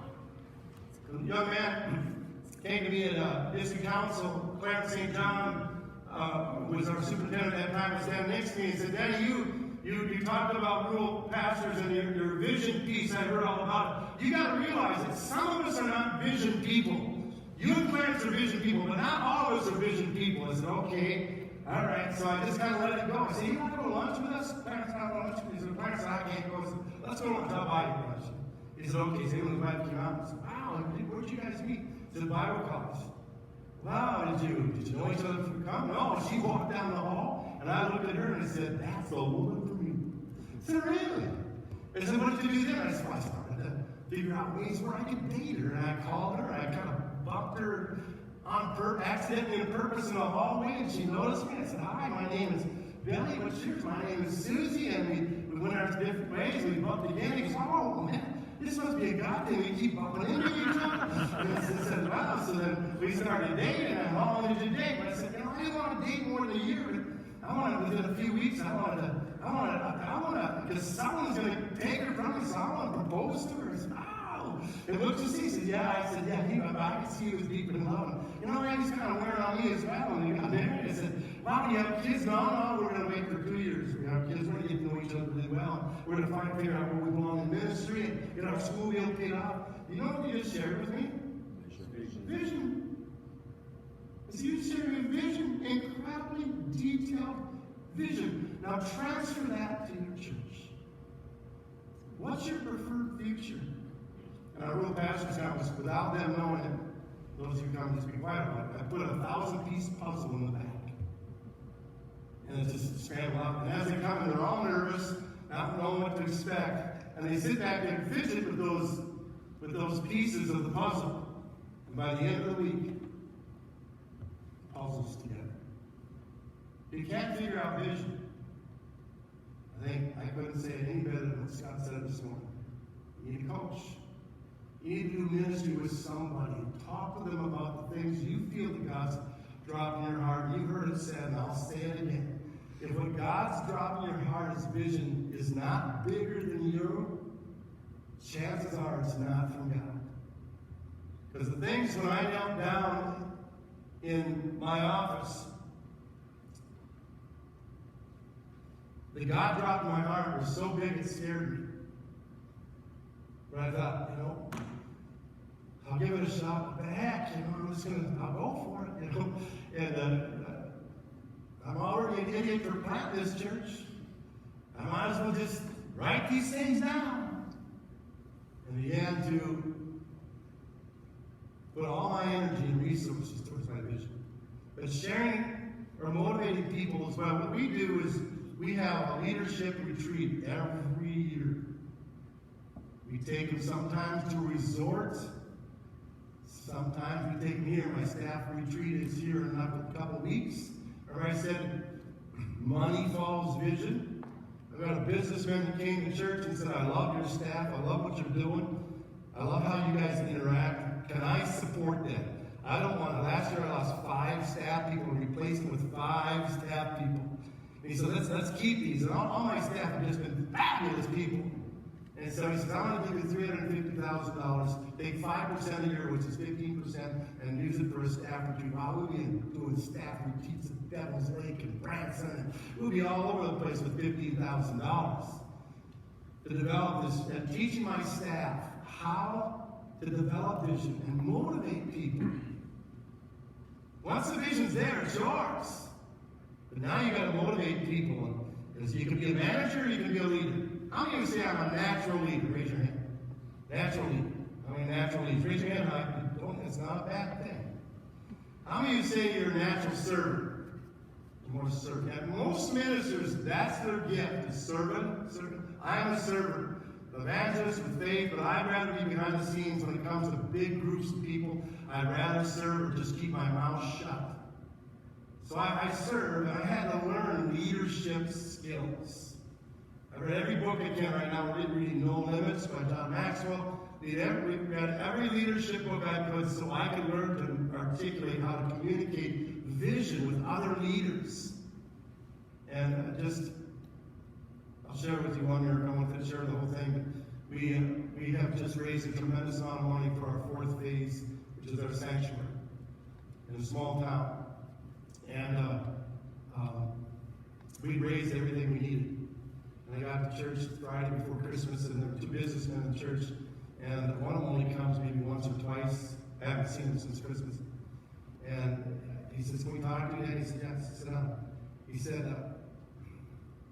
A young man came to me at district council, Clarence St. John, was our superintendent at that time, was standing next to me and said, Denny, you talked about rural pastors and your vision piece. I heard all about it. You got to realize that some of us are not vision people. You and Clarence are vision people, but not all of us are vision people. I said, okay, all right. So I just kind of let it go. I said, you want to go to lunch with us? Clarence, I want lunch with you. He said, Clarence, I can't go. I said, let's go to lunch. I'll buy you lunch. He said, okay. So he was invited to come out. I said, wow, where'd you guys meet? He said, Bible college. Wow, did you know each other from come? No, she walked down the hall, and I looked at her and I said, that's the woman for me. I said, really? I said, what did you do then? I said, well, I started to figure out ways where I could date her, and I called her, and I kind of bumped her on accidentally on purpose in the hallway, and she noticed me. I said, hi, my name is Billy, what's yours? My name is Susie, and we went our different ways, and we bumped again. He goes, oh, man. This must be a God thing. We keep bumping into each other. And I said, wow. So then we started dating. And how long did you date? But I said, I didn't want to date more than a year. I wanted within a few weeks. I wanted, because someone's going to take her from me. So I want to propose to her. I said, wow. And looked to see. He said, yeah. I said, yeah. I could see he was deep in love. You know, he was kind of wearing on me as well. And we got married. I said, wow, do you have kids? No, we're going to wait for 2 years. We have kids. We're going to get to know each other really well. We're going to figure out where we belong in ministry and get our school bill paid off. You know what you just shared with me? Vision. So you shared a vision, incredibly detailed vision. Now transfer that to your church. What's your preferred future? And our rural pastors' house, without them knowing it, those who come just be quiet about it, I put a 1,000-piece puzzle in the back. And it's just scrambled out. And as they come, they're all nervous, not knowing what to expect. And they sit back and fidget with those pieces of the puzzle. And by the end of the week, the puzzle's together. You can't figure out vision. I think I couldn't say it any better than what Scott said this morning. You need a coach. You need to do ministry with somebody. Talk to them about the things you feel that God's dropped in your heart. You heard it said, and I'll say it again. If what God's dropped in your heart as vision is not bigger than you, chances are it's not from God. Because the things when I knelt down in my office, that God dropped in my heart were so big it scared me. But I thought, I'll give it a shot. What the heck, I'll go for it, And I'm already an idiot for planting this church. I might as well just write these things down. And began to put all my energy and resources towards my vision. But sharing or motivating people as well. What we do is we have a leadership retreat every year. We take them sometimes to a resort. Sometimes we take me or my staff retreat is here in a couple of weeks. Or I said, money follows vision. I've got a businessman who came to church and said, I love your staff. I love what you're doing. I love how you guys interact. Can I support them? I don't want to. Last year I lost 5 staff people and replaced them with 5 staff people. And he said, let's keep these. And all my staff have just been fabulous people. And so he says, I'm going to give you $350,000, take 5% a year, which is 15%, and use it for a staff retreat. Wow, we'll be doing staff retreats at Devil's Lake and Branson, and we'll be all over the place with $15,000 to develop this, and teaching my staff how to develop vision and motivate people. Once the vision's there, it's yours. But now you got to motivate people. Because you can be a manager, or you can be a leader. How many of you say I'm a natural leader? Raise your hand. Natural leader. How many natural leaders? Raise your hand high. It's not a bad thing. How many of you say you're a natural servant? You want to serve. And most ministers, that's their gift, is servant. I am a servant. Evangelist with faith, but I'd rather be behind the scenes when it comes to big groups of people. I'd rather serve or just keep my mouth shut. So I serve, and I had to learn leadership skills. I've read every book I can right now. We're reading No Limits by John Maxwell. We've read every leadership book I could so I could learn to articulate how to communicate vision with other leaders. And I'll share with you one here. I don't want to share the whole thing, but we have just raised a tremendous amount of money for our fourth phase, which is our sanctuary in a small town. And we raised everything we needed. And I got to church Friday before Christmas, and there were two businessmen in church, and one of them only comes maybe once or twice. I haven't seen him since Christmas. And he says, "Can we talk to you today?" He said, "Yes." Sit down. He said,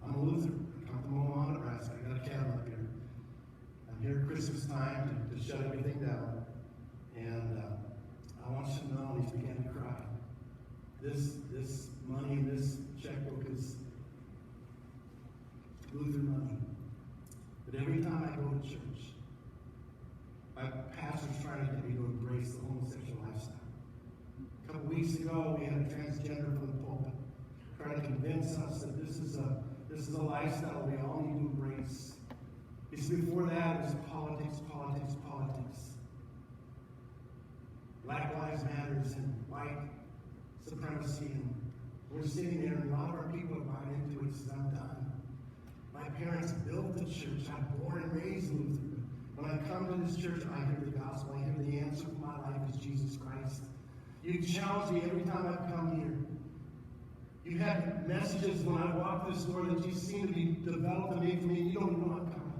"I'm a Lutheran. I come from Omaha, Nebraska. I got a cabin up here. I'm here at Christmas time to shut everything down. And I want you to know," and he began to cry. This money, this checkbook is Lutheran money. But every time I go to church, my pastor's trying to get me to embrace the homosexual lifestyle. A couple weeks ago, we had a transgender from the pulpit trying to convince us that this is a lifestyle we all need to embrace. It's before that, it was politics, politics, politics. Black Lives Matters and white supremacy, and we're sitting there, and a lot of our people are buying into it. Says, "I'm done. My parents built the church. I'm born and raised Lutheran. When I come to this church, I hear the gospel. I hear the answer for my life is Jesus Christ. You challenge me every time I come here. You had messages when I walked this door that just seem to be developed and made for me, and you don't even know I'm coming."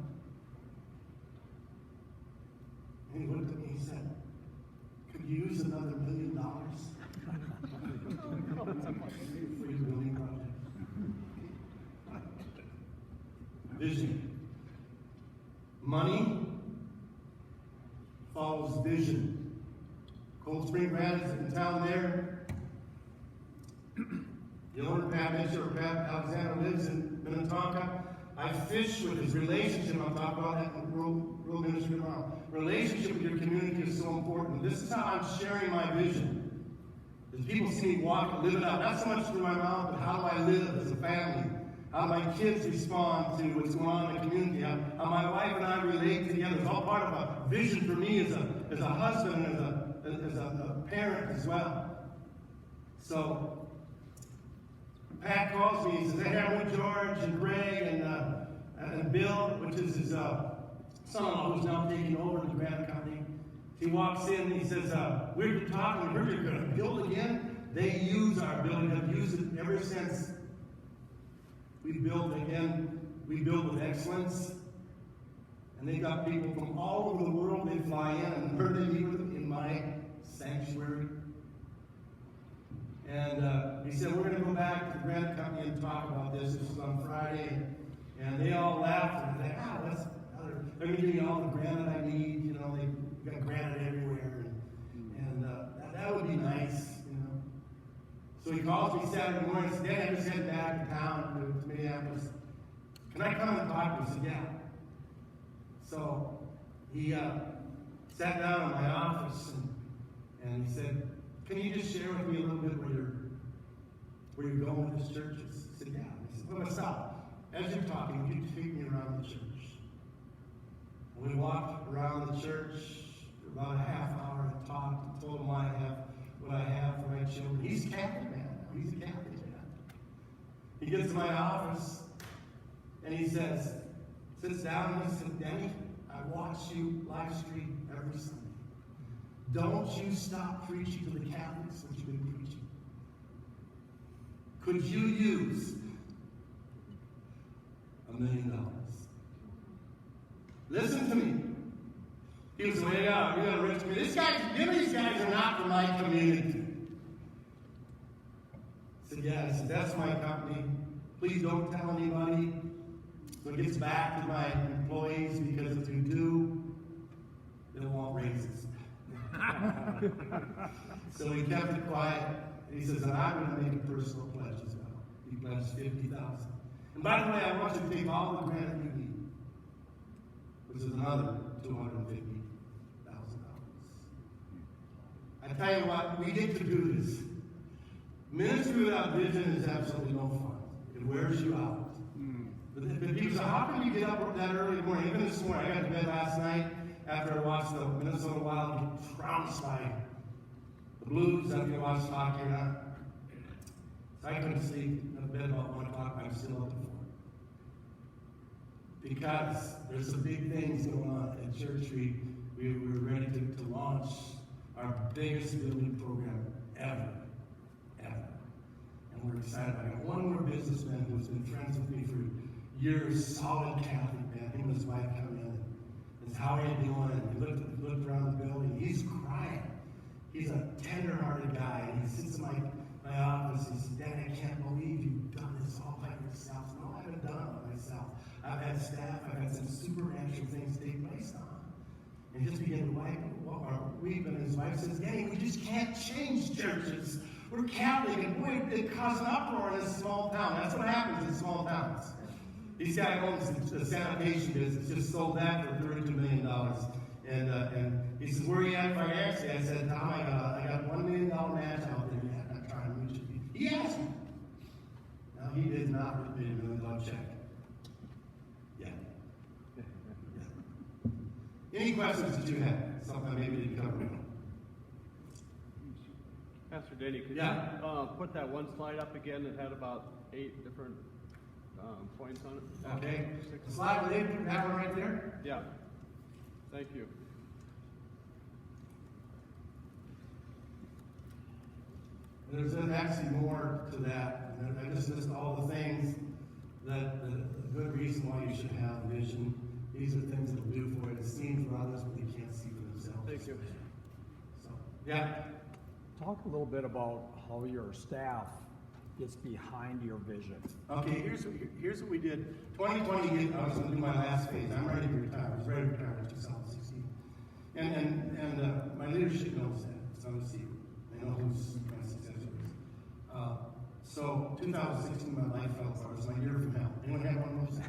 And he looked at me and said, "Could you use another $1 million for your building project?" Vision. Money follows vision. Cold Spring Grant is in town there. The owner, Pat Mitchell, or Pat Alexander, lives in Minnetonka. I fish with his relationship. I'll talk about that in rural ministry tomorrow. Relationship with your community is so important. This is how I'm sharing my vision. As people see me walk, live it out, not so much through my mouth, but how do I live as a family? How do my kids respond to what's going on in the community? How my wife and I relate together. It's all part of a vision for me as a husband and as a parent as well. So Pat calls me. He says, "Hey, I'm with George and Greg and Bill," which is his son-in-law who's now taking over the Grant Company. He walks in and he says, "We're talking. We heard you're going to build again." They use our building. Have used it ever since we built again. We build with excellence. And they got people from all over the world. They fly in, and heard they meet with them in my sanctuary. And he said, "We're going to go back to the Grant Company and talk about this." This was on Friday. And they all laughed. And they're going to give me all the granite I need. You know, they've got granite everywhere. And that would be nice, you know. So he calls me Saturday morning and says, "Danny, I just headed back to town to Minneapolis. Can I come and talk to you?" I said, "Yeah." So he sat down in my office and he said, "Can you just share with me a little bit where you're going with this church?" I said, "Yeah." He said, "Well, let's stop. As you're talking, you take me around the church." And we walked around the church for about a half hour and talked and told him what I have for my children. He's a Catholic man. He's a Catholic man. He gets to my office and he sits down and he said, "Denny, I watch you live stream every Sunday. Don't you stop preaching to the Catholics what you've been preaching. Could you use $1 million? Listen to me." He was way out. We got a rich community. These guys are not from my community. I said, "Yeah." I said, "That's my company. Please don't tell anybody." So it gets back to my employees, because if you do, they'll want raises. So he kept it quiet. He says, "And I'm going to make a personal pledge as well." He pledged $50,000. And by the way, I want you to take all the granite you need, which is another $250,000. I tell you what, we get to do this. Ministry without vision is absolutely no fun. It wears you out. But people say, "How can you get up that early in the morning?" Even this morning, I got to bed last night after I watched the Minnesota Wild get trounced by the Blues. I didn't watch hockey or not. So I couldn't sleep. I went to bed about 1 o'clock. I'm still up at 4. because there's some big things going on at church. We're ready to launch our biggest building program ever. And we're excited. I got one more businessman who's been friends with me for years, solid Catholic man. Him and his wife come in and says, "How are you doing?" And he looked around the building. He's crying. He's a tender-hearted guy. And he sits in my office. He says, "Dad, I can't believe you've done this all by yourself." No, I haven't done it by myself. I've had staff. I've had some supernatural things take place on. And he just began to weep. And his wife says, "Danny, we just can't change churches. We're Catholic, and boy, it caused an uproar in this small town." That's what happens in small towns. This guy owns the sanitation business, just sold that for $32 million. And he says, "Where are you at financially?" I said, "Tom, I got $1 million match out there yet. I'm trying to reach it." He asked me. No, he did not write me a $1 million check. Yeah. Any questions that you have? Something I maybe didn't cover. Pastor Denny, could you put that one slide up again that had about 8 different points on it? Okay. The slide with it, that one right there? Yeah. Thank you. There's actually more to that. I just list all the things that the good reason why you should have a vision. These are things that will do for it. It's seen for others, but they can't see for themselves. Thank you. So, yeah. Talk a little bit about how your staff gets behind your vision. Okay, here's what we did. 2020, I was going to do my last phase. I'm ready to retire. I was ready to retire in 2016. And my leadership knows that. It's on the secret. They know who's my successor is. So 2016, my life fell apart. It was my year from hell. Anyone have one of those?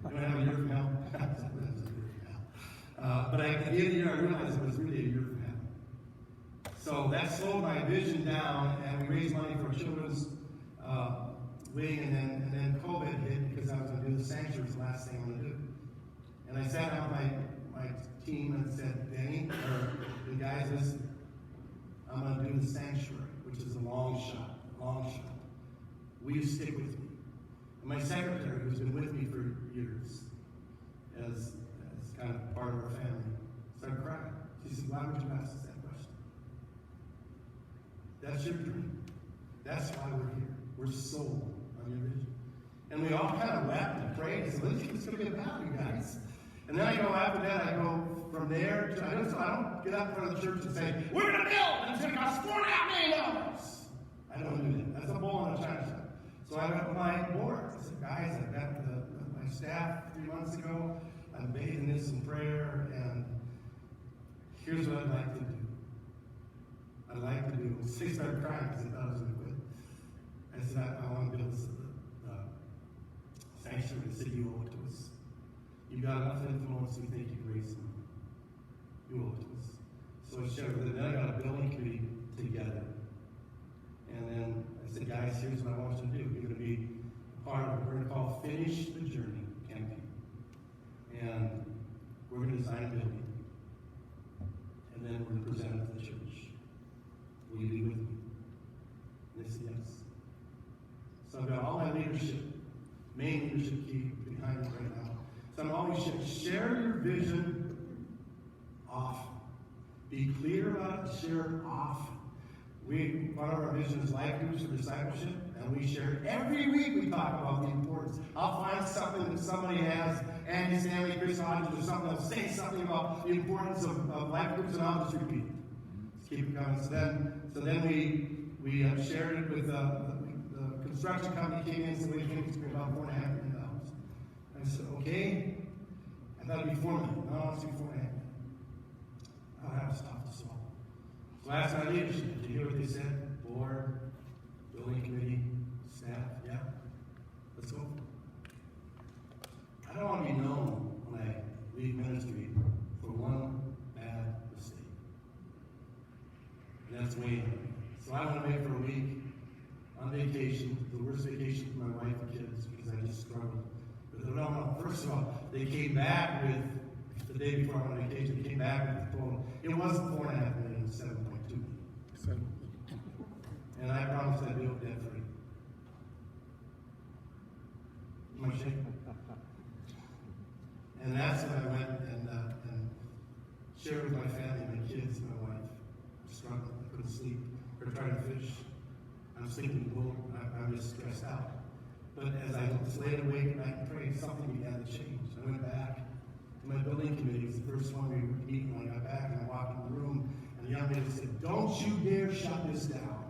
Anyone have a year from hell? That was a year from hell. But at the end of the year, I realized it was really a year from hell. So that slowed my vision down, and we raised money for children's wing, and then COVID hit because I was going to do the sanctuary. Was the last thing I'm going to do. And I sat down with my team and said, "Denny, or the guys, listen, I'm going to do the sanctuary, which is a long shot. Will you stick with me?" And my secretary, who's been with me for years, as kind of part of our family, started crying. She said, "Why would you ask us that question? That's your dream. That's why we're here. We're sold on your vision." And we all kind of wept and prayed and said, "It's going to be about you guys." And then I go after that, I go from there to, I don't get up in front of the church and say, "We're going to build, and it's going to cost $4.5 million. I don't do that. That's a bull in a china shop. So I went with my board. I said, "Guys, I got my staff 3 months ago. I'm bathing this in prayer, and here's what I'd like to do. They started crying because they thought I was going to quit. I said, I want to build this sanctuary. The city, you owe it to us. You've got enough influence, we think you can raise some. You owe it to us." So I shared with them. Then I got a building committee together. And then I said, "Guys, here's what I want you to do. You're going to be part of what we're going to call Finish the Journey campaign. And we're going to design a building. And then we're going to present it to the church. Will you be with me?" And they said yes. So I've got all my main leadership key behind me right now. So I'm always share your vision often. Be clear about it, share it often. Part of our vision is life groups for discipleship, and we share it. Every week we talk about the importance. I'll find something that somebody has, Andy Stanley, Chris Hodges, or something else, say something about the importance of life groups, and I'll just repeat it. Just keep it coming. So then we shared it with the construction company came in and said, "We think it's going to be about $4.5 million. I said, "Okay." I thought it'd be $4 million. No, it's $4.5 million. Oh, that was tough to swallow. So I asked my leadership, did you hear what they said? Board, building committee, staff, yeah. Let's go. I don't want to be known when I leave ministry for one bad mistake. And that's weighing on me. So I went away for a week on vacation, the worst vacation for my wife and kids, because I just struggled. But no, first of all, they came back with, the day before I went on vacation, they came back with the total. It wasn't $4.5 million, it was $7.2 million. And I promised I'd do it debt free. Am I shaking? I was thinking, well, I'm just stressed out. But as I laid awake at night and prayed, something began to change. I went back to my building committee. It was the first one we were meeting. When I got back and I walked in the room, and the young lady said, "Don't you dare shut this down."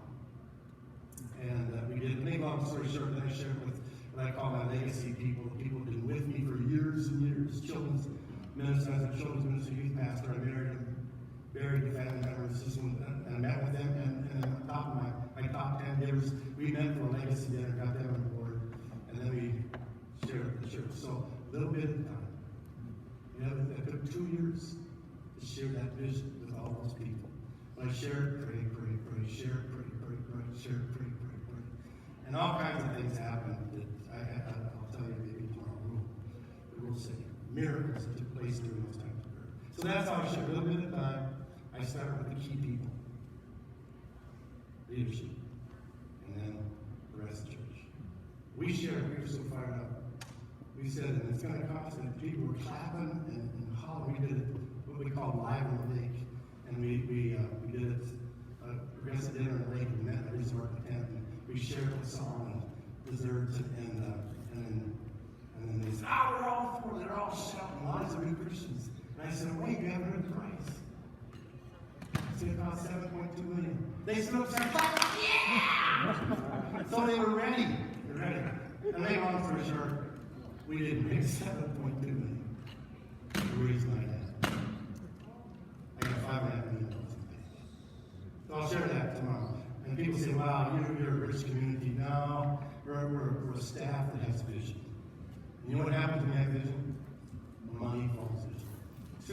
And we did. To make a long story short, then I shared with what I call my legacy people, the people who've been with me for years and years. Children's minister, as a children's minister, youth pastor, I married them, buried the family members, and I met with them, and on top of my top 10 givers, we met for a legacy dinner, got them on board, and then we shared the church. So a little bit of time. You know, it took 2 years to share that vision with all those people. When I shared, pray, share, pray, share, pray. And all kinds of things happened that I'll tell you maybe tomorrow. We'll see. Miracles that took place during those times of prayer. So that's how I share a little bit of time. I start with the key people. Leadership. And then the rest of the church. We shared, we were so fired up. We said, and it's going to cost, and people were clapping and hollering. We did it, what we call live on the lake. And we did it, progressive dinner on the lake, and we met at a resort in the tent, and we shared the song and desserts, and then they said, we're all for it. They're all shouting, lots of new Christians. And I said, wait, you haven't heard the price. I said, about $7.2 million. They stood up and said, yeah! So they were ready. They're ready. And later on, for sure, we didn't make $7.2 million. The reason I had. I got $5.5 million. So I'll share that tomorrow. And people say, wow, you're a rich community. No, we're a staff that has vision. You know what happened to my vision? Money falls in.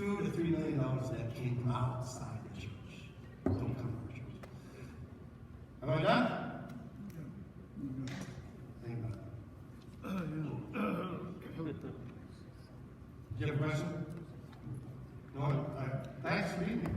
$2 to $3 million that came from outside the church. Don't come to the church. Am I done? Think about it. Do you have a question? No? All right. Thanks for being here.